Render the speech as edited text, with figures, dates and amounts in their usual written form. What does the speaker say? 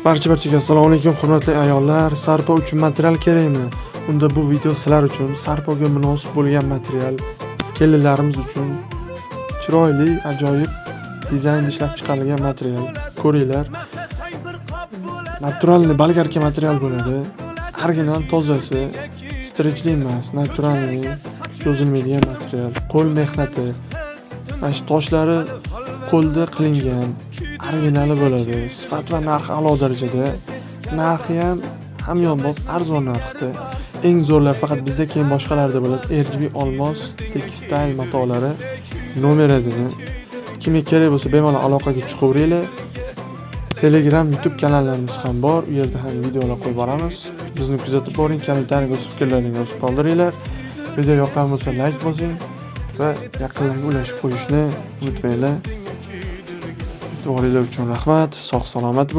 Barchaga assalomu alaykum hurmatli ayollar. Sarpo uchun material kerakmi? Unda bu video sizlar uchun sarpoga munosib bo'lgan material, kelinlarimiz uchun chiroyli, ajoyib dizayn ishlab chiqarilgan material. Ko'ringlar. Naturalniy bolgarka material bo'ladi. Original tozasi, strechli emas, naturalniy, cho'zilmaydigan material. Qo'l mehnati. Mana shu toshlari qo'lda qilingan, originali bo'ladi. Sifat va narxi a'lo darajada. Narxi ham hamyonbop arzon narxda. Eng zo'rlar faqat bizda, keyin boshqalarda bo'ladi. RGB olmos tekstil matolari nomeradini. Kimga kerak bo'lsa bemalol aloqaga chiqaveringlar. Telegram, YouTube kanallarimiz ham bor. U yerda ham videolar qo'yib boramiz. Bizni kuzatib boring, kommentariy o'z fikrlaringizni yozib qoldiringlar. Video yoqqan bo'lsa like bosing va yaqinlarga ulashib qo'yishni unutmanglar. E'tiboringiz uchun rahmat. Sog' salomat bo'ling.